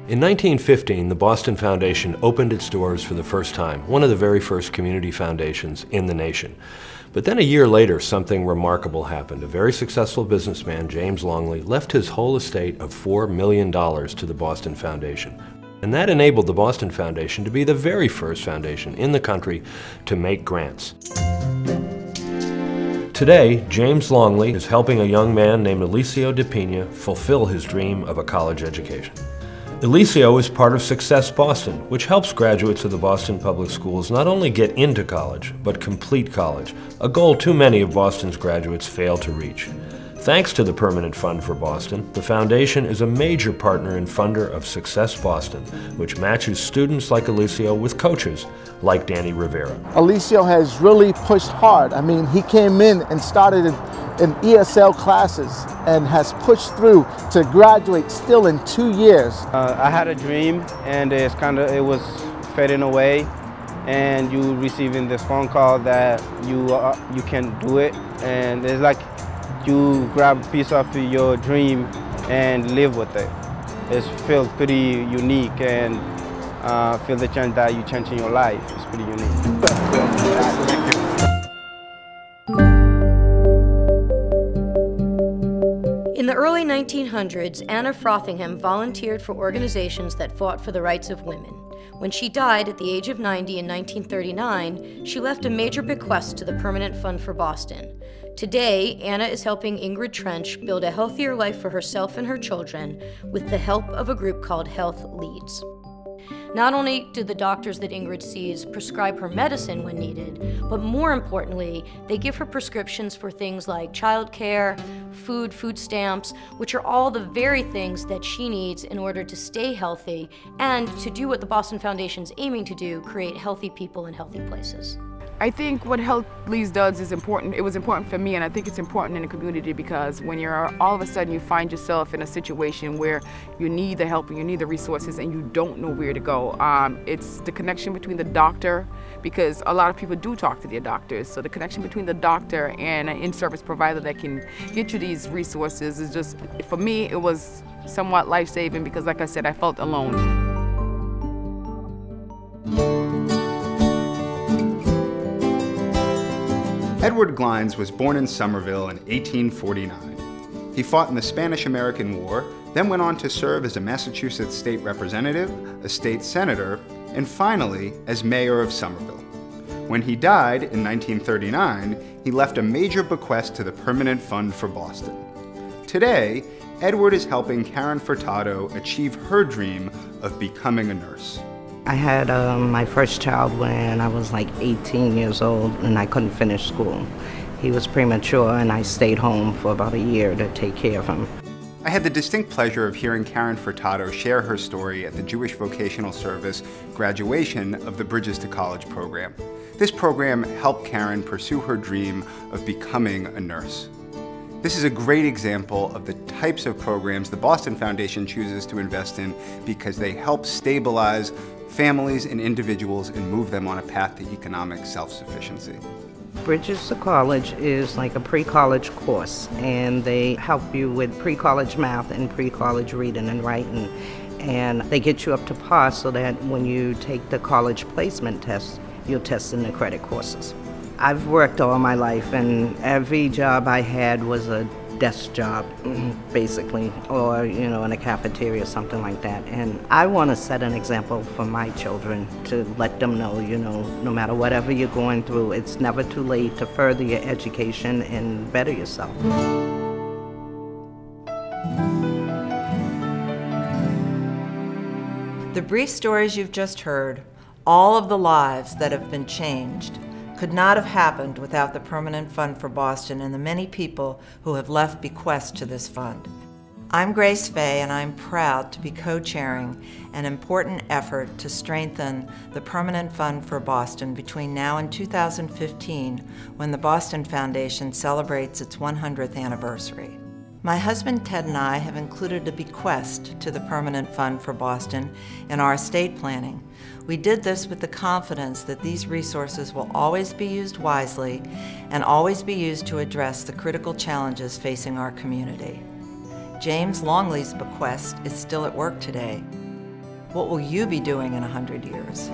In 1915, the Boston Foundation opened its doors for the first time, one of the very first community foundations in the nation. But then a year later, something remarkable happened. A very successful businessman, James Longley, left his whole estate of $4 million to the Boston Foundation. And that enabled the Boston Foundation to be the very first foundation in the country to make grants. Today, James Longley is helping a young man named Eliseo de Pina fulfill his dream of a college education. Eliseo is part of Success Boston, which helps graduates of the Boston Public Schools not only get into college, but complete college, a goal too many of Boston's graduates fail to reach. Thanks to the Permanent Fund for Boston, the Foundation is a major partner and funder of Success Boston, which matches students like Eliseo with coaches like Danny Rivera. Eliseo has really pushed hard. I mean, he came in and started in ESL classes and has pushed through to graduate still in 2 years. I had a dream, and it was fading away, and you receiving this phone call that you can do it, and it's like you grab a piece of your dream and live with it. It feels pretty unique, and feel the change that you change in your life. It's pretty unique. Thank you. In the early 1900s, Anna Frothingham volunteered for organizations that fought for the rights of women. When she died at the age of 90 in 1939, she left a major bequest to the Permanent Fund for Boston. Today, Anna is helping Ingrid Trench build a healthier life for herself and her children with the help of a group called Health Leads. Not only do the doctors that Ingrid sees prescribe her medicine when needed, but more importantly, they give her prescriptions for things like childcare, food stamps, which are all the very things that she needs in order to stay healthy and to do what the Boston Foundation's aiming to do, create healthy people in healthy places. I think what Health Leads does is important. It was important for me, and I think it's important in the community because when you're all of a sudden you find yourself in a situation where you need the help and you need the resources and you don't know where to go. It's the connection between the doctor, because a lot of people do talk to their doctors. So the connection between the doctor and an in-service provider that can get you these resources is just, for me, it was somewhat life-saving because, like I said, I felt alone. Edward Glines was born in Somerville in 1849. He fought in the Spanish-American War, then went on to serve as a Massachusetts state representative, a state senator, and finally as mayor of Somerville. When he died in 1939, he left a major bequest to the Permanent Fund for Boston. Today, Edward is helping Karen Furtado achieve her dream of becoming a nurse. I had my first child when I was like 18 years old and I couldn't finish school. He was premature and I stayed home for about a year to take care of him. I had the distinct pleasure of hearing Karen Furtado share her story at the Jewish Vocational Service graduation of the Bridges to College program. This program helped Karen pursue her dream of becoming a nurse. This is a great example of the types of programs the Boston Foundation chooses to invest in because they help stabilize families and individuals and move them on a path to economic self-sufficiency. Bridges to College is like a pre-college course, and they help you with pre-college math and pre-college reading and writing. And they get you up to par so that when you take the college placement test, you'll test in the credit courses. I've worked all my life, and every job I had was a desk job, basically, or, in a cafeteria or something like that. And I want to set an example for my children to let them know, no matter whatever you're going through, it's never too late to further your education and better yourself. The brief stories you've just heard, all of the lives that have been changed, could not have happened without the Permanent Fund for Boston and the many people who have left bequests to this fund. I'm Grace Fay, and I'm proud to be co-chairing an important effort to strengthen the Permanent Fund for Boston between now and 2015, when the Boston Foundation celebrates its 100th anniversary. My husband Ted and I have included a bequest to the Permanent Fund for Boston in our estate planning. We did this with the confidence that these resources will always be used wisely and always be used to address the critical challenges facing our community. James Longley's bequest is still at work today. What will you be doing in 100 years?